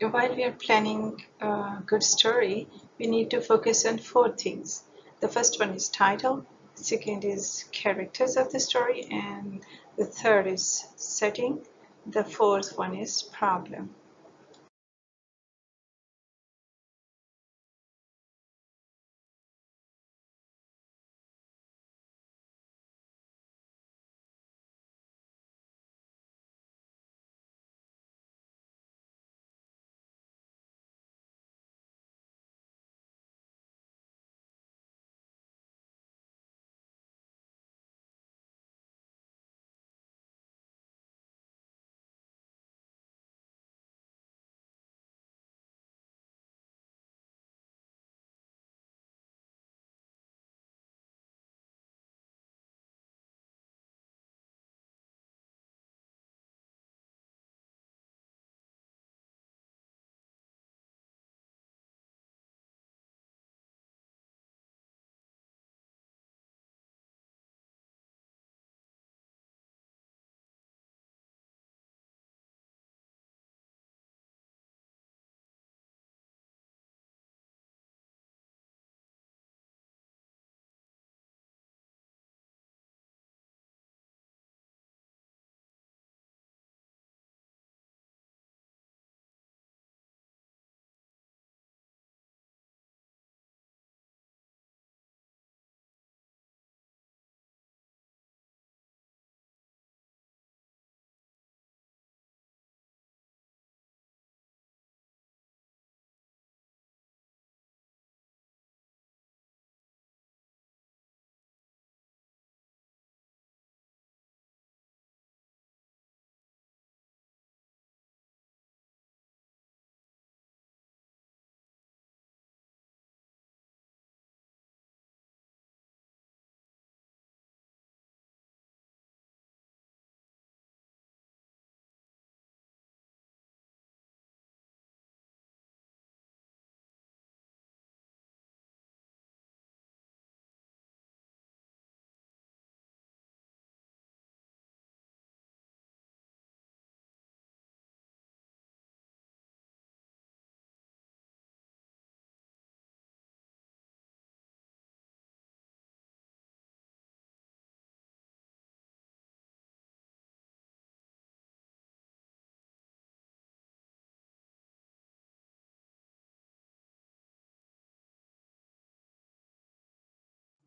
While we are planning a good story, we need to focus on four things. The first one is title, second is characters of the story, and the third is setting. The fourth one is problem.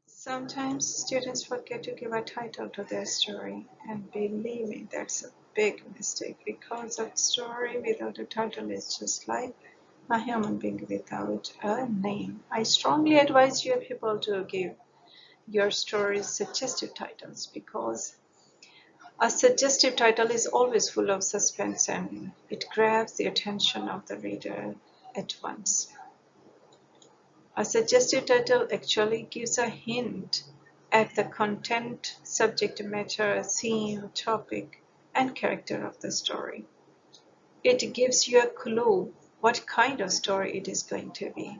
Sometimes students forget to give a title to their story, and believe me, that's a big mistake because a story without a title is just like a human being without a name. I strongly advise you people to give your stories suggestive titles because a suggestive title is always full of suspense and it grabs the attention of the reader at once. A suggestive title actually gives a hint at the content, subject matter, theme, topic, and character of the story. It gives you a clue what kind of story it is going to be.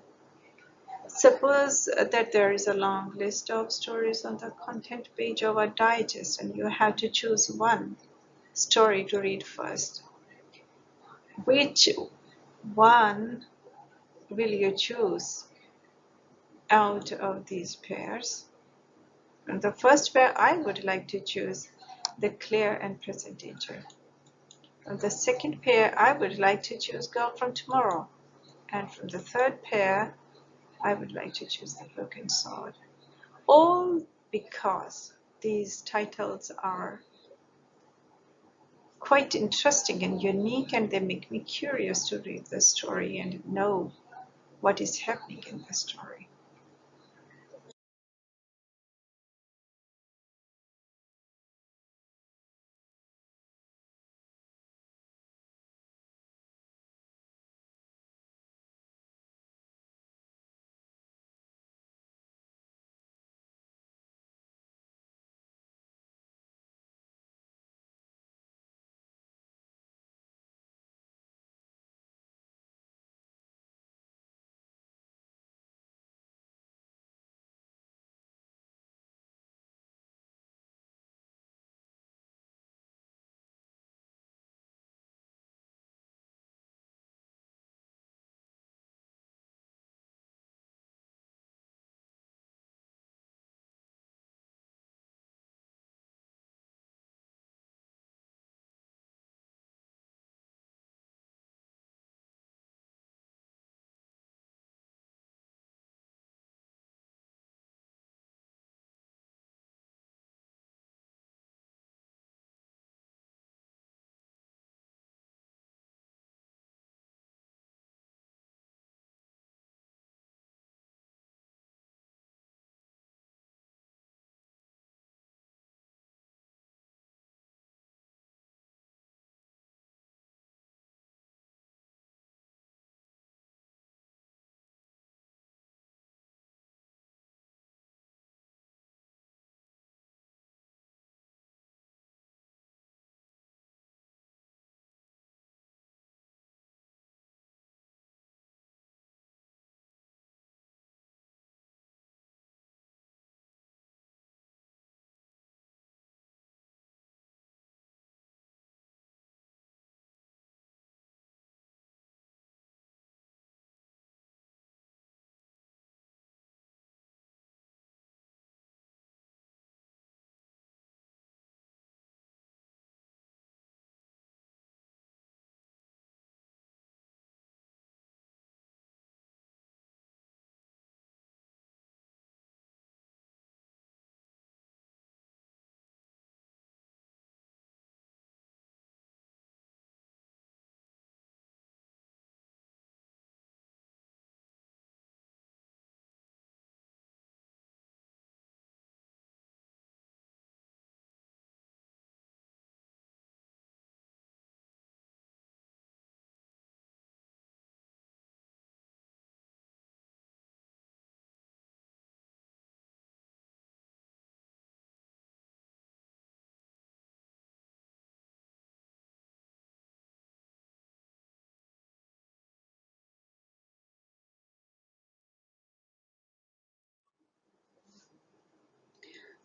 Suppose that there is a long list of stories on the content page of a digest and you have to choose one story to read first. Which one will you choose out of these pairs? And the first pair I would like to choose the Claire and Present Teacher. From the second pair I would like to choose Girl from Tomorrow. And from the third pair I would like to choose The Broken Sword. All because these titles are quite interesting and unique and they make me curious to read the story and know what is happening in the story.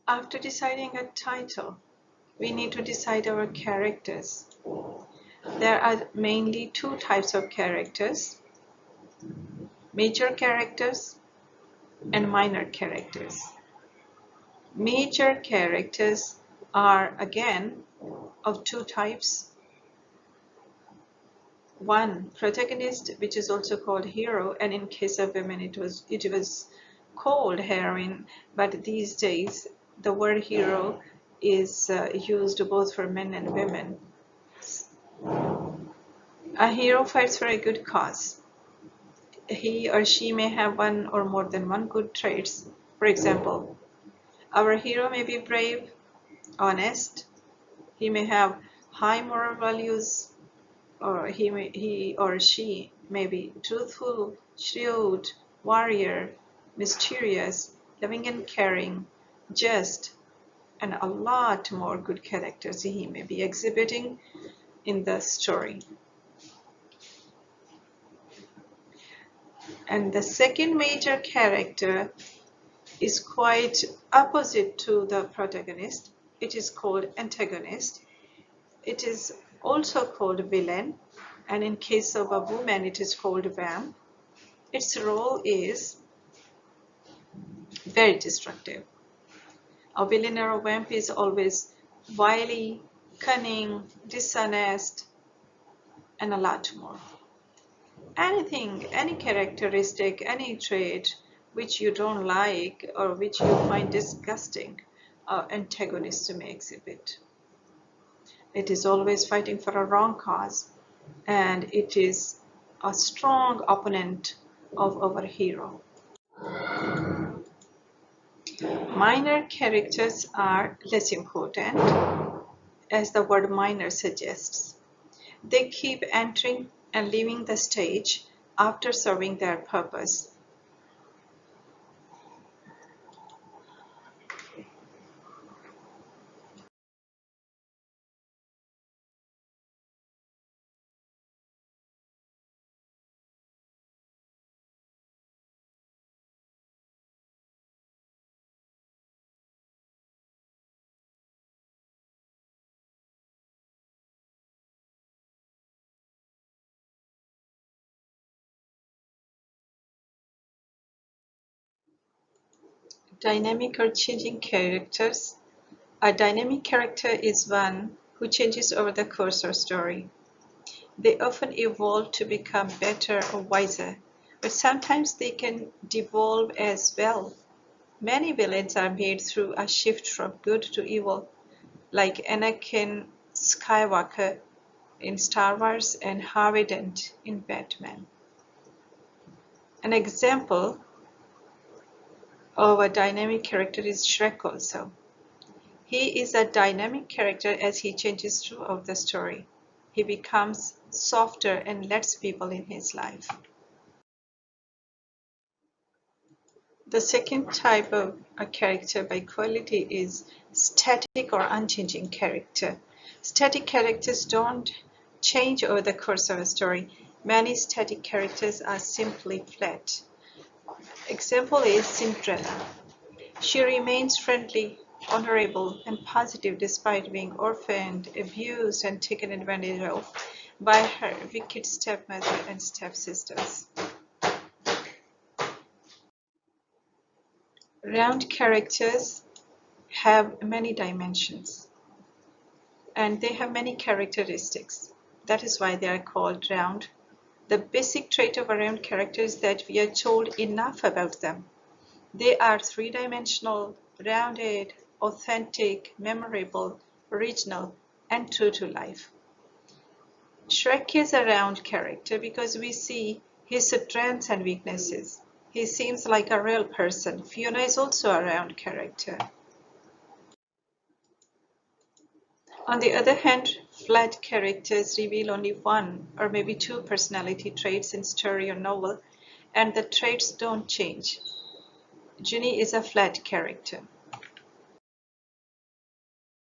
After deciding a title, we need to decide our characters. There are mainly two types of characters: major characters and minor characters. Major characters are again of two types. One, protagonist, which is also called hero, and in case of women it was called heroine, but these days the word hero is used both for men and women. A hero fights for a good cause. He or she may have one or more than one good traits. For example, our hero may be brave, honest, he may have high moral values, or he or she may be truthful, shrewd, warrior, mysterious, loving and caring, just, and a lot more good characters he may be exhibiting in the story. And the second major character is quite opposite to the protagonist. It is called antagonist. It is also called villain, and in case of a woman it is called vamp. Its role is very destructive. A villain or a vamp is always wily, cunning, dishonest, and a lot more. Anything, any characteristic, any trait which you don't like or which you find disgusting, antagonists may exhibit. It is always fighting for a wrong cause, and it is a strong opponent of our hero. Minor characters are less important, as the word minor suggests. They keep entering and leaving the stage after serving their purpose. Dynamic or changing characters. A dynamic character is one who changes over the course of story. They often evolve to become better or wiser, but sometimes they can devolve as well. Many villains are made through a shift from good to evil, like Anakin Skywalker in Star Wars and Harvey Dent in Batman. An example of a dynamic character is Shrek also. He is a dynamic character as he changes throughout the story. He becomes softer and lets people in his life. The second type of a character by quality is static or unchanging character. Static characters don't change over the course of a story. Many static characters are simply flat. Example is Cinderella. She remains friendly, honorable, and positive despite being orphaned, abused, and taken advantage of by her wicked stepmother and stepsisters. Round characters have many dimensions and they have many characteristics. That is why they are called round. The basic trait of a round character is that we are told enough about them. They are three-dimensional, rounded, authentic, memorable, original, and true to life. Shrek is a round character because we see his strengths and weaknesses. He seems like a real person. Fiona is also a round character. On the other hand, flat characters reveal only one or maybe two personality traits in story or novel, and the traits don't change. Ginny is a flat character.